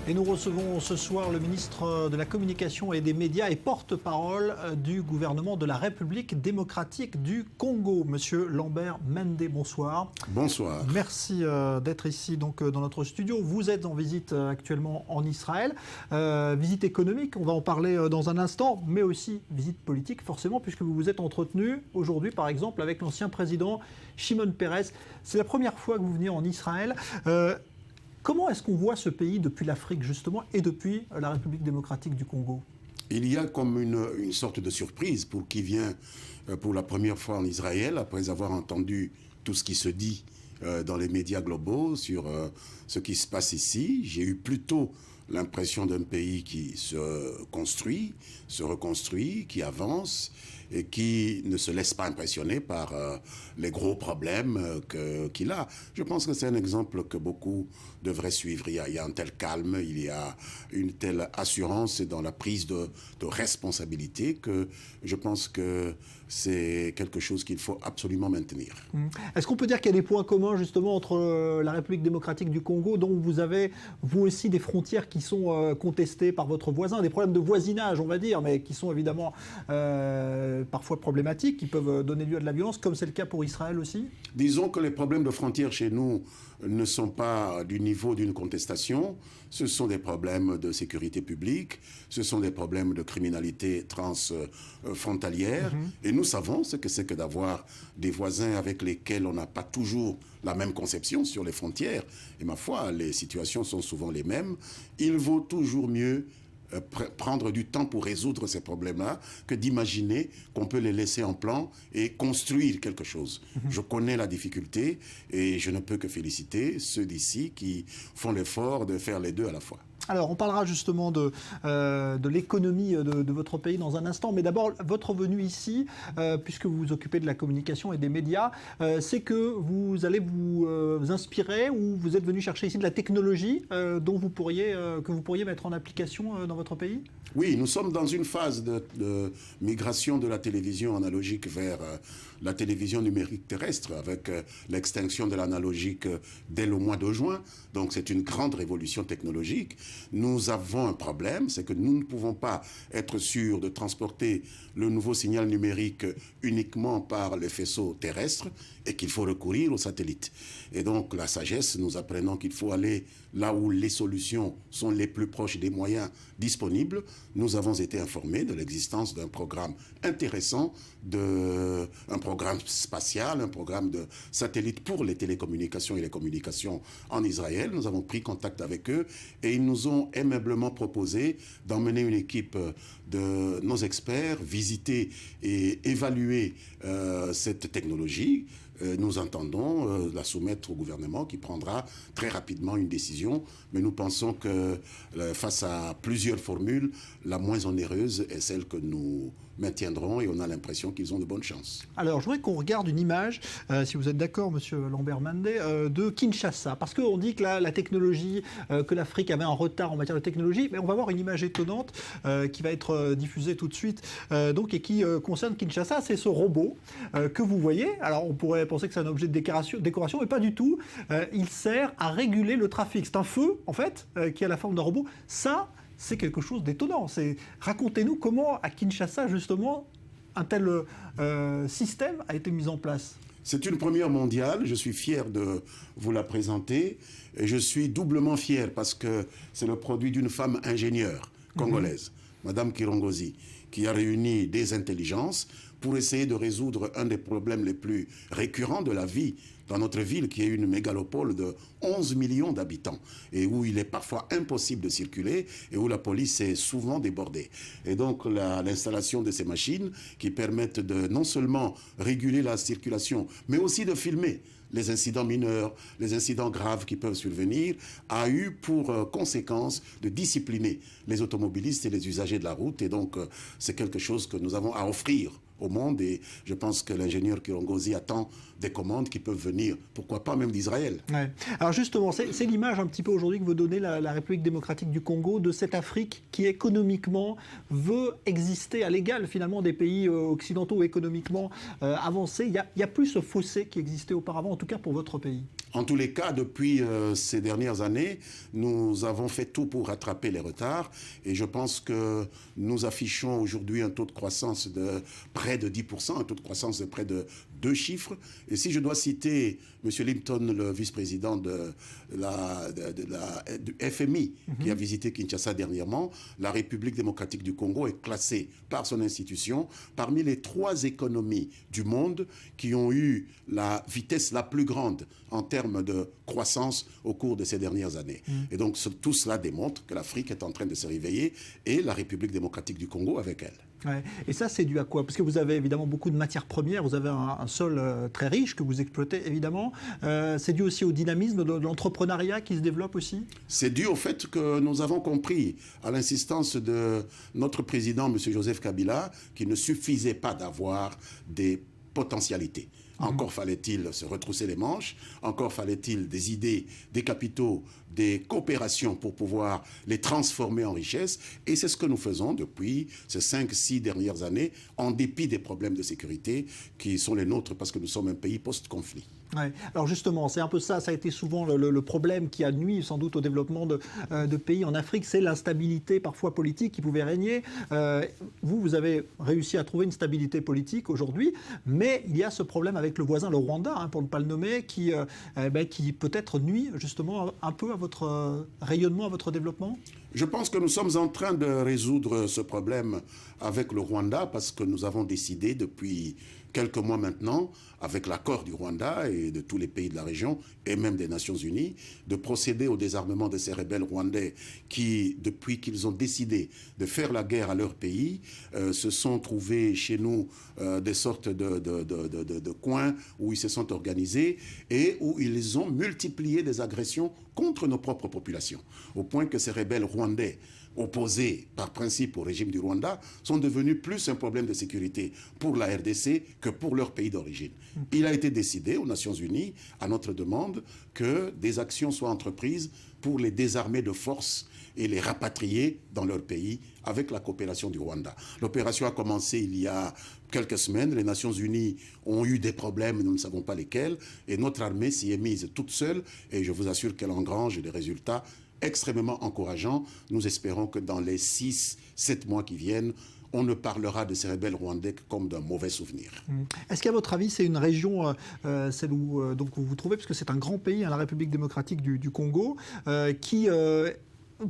Et nous recevons ce soir le ministre de la Communication et des Médias et porte-parole du gouvernement de la République démocratique du Congo, Monsieur Lambert Mende. Bonsoir. Bonsoir. Merci d'être ici donc, dans notre studio. Vous êtes en visite actuellement en Israël. Visite économique, on va en parler dans un instant, mais aussi visite politique forcément, puisque vous vous êtes entretenu aujourd'hui par exemple avec l'ancien président Shimon Peres. C'est la première fois que vous venez en Israël. Comment est-ce qu'on voit ce pays depuis l'Afrique, justement, et depuis la République démocratique du Congo ? Il y a comme une sorte de surprise pour qui vient pour la première fois en Israël, après avoir entendu tout ce qui se dit dans les médias globaux sur ce qui se passe ici. J'ai eu plutôt l'impression d'un pays qui se construit, se reconstruit, qui avance et qui ne se laisse pas impressionner par les gros problèmes qu'il a. Je pense que c'est un exemple que beaucoup devraient suivre. Il y a un tel calme, il y a une telle assurance dans la prise de responsabilité que je pense que c'est quelque chose qu'il faut absolument maintenir. Est-ce qu'on peut dire qu'il y a des points communs justement entre la République démocratique du Congo, dont vous avez vous aussi des frontières qui sont contestées par votre voisin, des problèmes de voisinage on va dire, mais qui sont évidemment parfois problématiques, qui peuvent donner lieu à de la violence, comme c'est le cas pour Israël aussi ? Disons que les problèmes de frontières chez nous ne sont pas du niveau d'une contestation, ce sont des problèmes de sécurité publique, ce sont des problèmes de criminalité transfrontalière, et nous savons ce que c'est que d'avoir des voisins avec lesquels on n'a pas toujours la même conception sur les frontières, et ma foi, les situations sont souvent les mêmes. Il vaut toujours mieux prendre du temps pour résoudre ces problèmes-là que d'imaginer qu'on peut les laisser en plan et construire quelque chose. Je connais la difficulté et je ne peux que féliciter ceux d'ici qui font l'effort de faire les deux à la fois. Alors, on parlera justement de l'économie de votre pays dans un instant, mais d'abord, votre venue ici, puisque vous vous occupez de la communication et des médias, c'est que vous allez vous inspirer ou vous êtes venu chercher ici de la technologie que vous pourriez mettre en application dans votre pays ? Oui, nous sommes dans une phase de migration de la télévision analogique vers la télévision numérique terrestre, avec l'extinction de l'analogique dès le mois de juin. Donc c'est une grande révolution technologique. Nous avons un problème, c'est que nous ne pouvons pas être sûrs de transporter le nouveau signal numérique uniquement par les faisceaux terrestres et qu'il faut recourir aux satellites. Et donc la sagesse, nous apprenons qu'il faut aller là où les solutions sont les plus proches des moyens disponibles. Nous avons été informés de l'existence d'un programme intéressant, un programme spatial, un programme de satellite pour les télécommunications et les communications en Israël. Nous avons pris contact avec eux et ils nous ont aimablement proposé d'emmener une équipe de nos experts, visiter et évaluer cette technologie. Nous entendons la soumettre au gouvernement qui prendra très rapidement une décision, mais nous pensons que face à plusieurs formules, la moins onéreuse est celle que nous maintiendrons et on a l'impression qu'ils ont de bonnes chances. Alors, je voudrais qu'on regarde une image, si vous êtes d'accord, Monsieur Lambert Mende, de Kinshasa, parce qu'on dit que la technologie, que l'Afrique avait un retard en matière de technologie, mais on va voir une image étonnante qui va être diffusée tout de suite, et qui concerne Kinshasa, c'est ce robot que vous voyez. Alors, on pourrait penser que c'est un objet de décoration, mais pas du tout. Il sert à réguler le trafic. C'est un feu, en fait, qui a la forme d'un robot. Ça, c'est quelque chose d'étonnant. Racontez-nous comment, à Kinshasa, justement, un tel système a été mis en place. C'est une première mondiale. Je suis fier de vous la présenter. Et je suis doublement fier parce que c'est le produit d'une femme ingénieure congolaise, Madame Kirongozi, qui a réuni des intelligences pour essayer de résoudre un des problèmes les plus récurrents de la vie dans notre ville, qui est une mégalopole de 11 millions d'habitants, et où il est parfois impossible de circuler, et où la police est souvent débordée. Et donc l'installation de ces machines qui permettent de non seulement réguler la circulation, mais aussi de filmer les incidents mineurs, les incidents graves qui peuvent survenir, a eu pour conséquence de discipliner les automobilistes et les usagers de la route. Et donc, c'est quelque chose que nous avons à offrir au monde et je pense que l'ingénieur Kirongozi attend des commandes qui peuvent venir, pourquoi pas même d'Israël. Ouais. Alors justement, c'est l'image un petit peu aujourd'hui que veut donner la République démocratique du Congo de cette Afrique qui économiquement veut exister à l'égal finalement des pays occidentaux économiquement avancés. Il y a plus ce fossé qui existait auparavant, en tout cas pour votre pays. En tous les cas, depuis ces dernières années, nous avons fait tout pour rattraper les retards et je pense que nous affichons aujourd'hui un taux de croissance de près de 10%, un taux de croissance de près de 2 chiffres. Et si je dois citer M. Limpton, le vice-président du FMI, qui a visité Kinshasa dernièrement, la République démocratique du Congo est classée par son institution parmi les 3 économies du monde qui ont eu la vitesse la plus grande en termes de croissance au cours de ces dernières années. Et donc tout cela démontre que l'Afrique est en train de se réveiller et la République démocratique du Congo avec elle. Ouais. Et ça, c'est dû à quoi? Parce que vous avez évidemment beaucoup de matières premières, vous avez un sol très riche que vous exploitez évidemment. C'est dû aussi au dynamisme de l'entrepreneuriat qui se développe aussi? C'est dû au fait que nous avons compris, à l'insistance de notre président, M. Joseph Kabila, qu'il ne suffisait pas d'avoir des potentialités. Encore fallait-il se retrousser les manches, encore fallait-il des idées, des capitaux, des coopérations pour pouvoir les transformer en richesse. Et c'est ce que nous faisons depuis ces 5-6 dernières années, en dépit des problèmes de sécurité qui sont les nôtres parce que nous sommes un pays post-conflit. Ouais. Alors justement, c'est un peu ça, ça a été souvent le problème qui a nui sans doute au développement de pays en Afrique, c'est l'instabilité parfois politique qui pouvait régner. Vous avez réussi à trouver une stabilité politique aujourd'hui, mais il y a ce problème avec le voisin, le Rwanda, pour ne pas le nommer, qui peut-être nuit justement un peu à votre rayonnement, à votre développement. Je pense que nous sommes en train de résoudre ce problème avec le Rwanda parce que nous avons décidé depuis quelques mois maintenant, avec l'accord du Rwanda et de tous les pays de la région et même des Nations Unies, de procéder au désarmement de ces rebelles rwandais qui, depuis qu'ils ont décidé de faire la guerre à leur pays, se sont trouvés chez nous des sortes de coins où ils se sont organisés et où ils ont multiplié des agressions contre nos propres populations, au point que ces rebelles rwandais opposés par principe au régime du Rwanda, sont devenus plus un problème de sécurité pour la RDC que pour leur pays d'origine. Il a été décidé aux Nations Unies, à notre demande, que des actions soient entreprises pour les désarmer de force et les rapatrier dans leur pays avec la coopération du Rwanda. L'opération a commencé il y a quelques semaines. Les Nations Unies ont eu des problèmes, nous ne savons pas lesquels, et notre armée s'y est mise toute seule, et je vous assure qu'elle engrange des résultats extrêmement encourageants. Nous espérons que dans les 6-7 mois qui viennent, on ne parlera de ces rebelles rwandais que comme d'un mauvais souvenir. Est-ce qu'à votre avis, c'est une région, celle où donc vous vous trouvez, parce que c'est un grand pays, la République démocratique du Congo, qui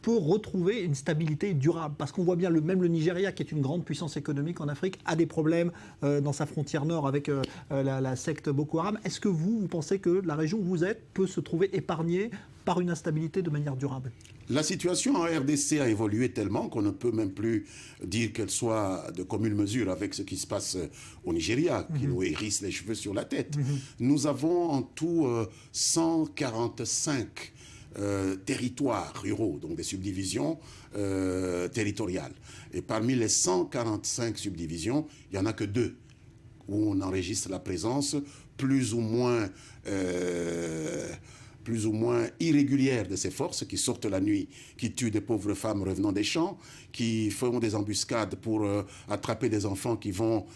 peut retrouver une stabilité durable? Parce qu'on voit bien, même le Nigeria, qui est une grande puissance économique en Afrique, a des problèmes dans sa frontière nord avec la secte Boko Haram. Est-ce que vous pensez que la région où vous êtes peut se trouver épargnée par une instabilité de manière durable? La situation en RDC a évolué tellement qu'on ne peut même plus dire qu'elle soit de commune mesure avec ce qui se passe au Nigeria, qui nous hérisse les cheveux sur la tête. Nous avons en tout 145 territoires ruraux, donc des subdivisions territoriales. Et parmi les 145 subdivisions, il n'y en a que 2 où on enregistre la présence plus ou moins irrégulière de ces forces qui sortent la nuit, qui tuent des pauvres femmes revenant des champs, qui font des embuscades pour attraper des enfants qui vont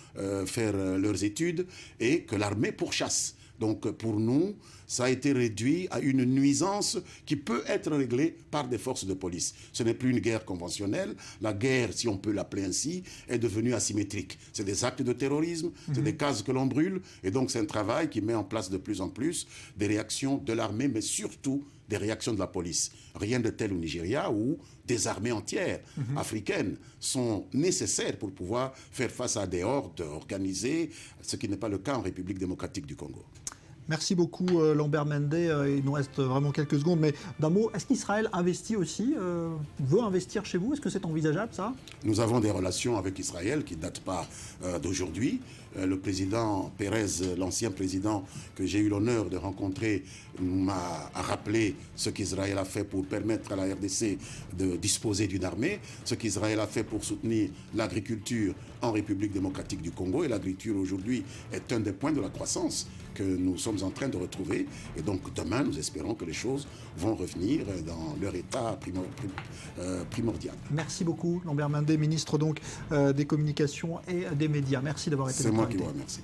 faire leurs études, et que l'armée pourchasse. Donc pour nous, ça a été réduit à une nuisance qui peut être réglée par des forces de police. Ce n'est plus une guerre conventionnelle. La guerre, si on peut l'appeler ainsi, est devenue asymétrique. C'est des actes de terrorisme, c'est des cases que l'on brûle. Et donc c'est un travail qui met en place de plus en plus des réactions de l'armée, mais surtout des réactions de la police. Rien de tel au Nigeria où des armées entières africaines sont nécessaires pour pouvoir faire face à des hordes organisées, ce qui n'est pas le cas en République démocratique du Congo. Merci beaucoup Lambert Mende, il nous reste vraiment quelques secondes, mais d'un mot, est-ce qu'Israël investit aussi, veut investir chez vous? Est-ce que c'est envisageable ça? Nous avons des relations avec Israël qui ne datent pas d'aujourd'hui. Le président Pérez, l'ancien président que j'ai eu l'honneur de rencontrer, m'a rappelé ce qu'Israël a fait pour permettre à la RDC de disposer d'une armée, ce qu'Israël a fait pour soutenir l'agriculture en République démocratique du Congo. Et l'agriculture aujourd'hui est un des points de la croissance que nous sommes en train de retrouver. Et donc demain, nous espérons que les choses vont revenir dans leur état primordial. Merci beaucoup Lambert Mende, ministre donc des Communications et des Médias. Merci d'avoir été là. C'est moi qui vous remercie.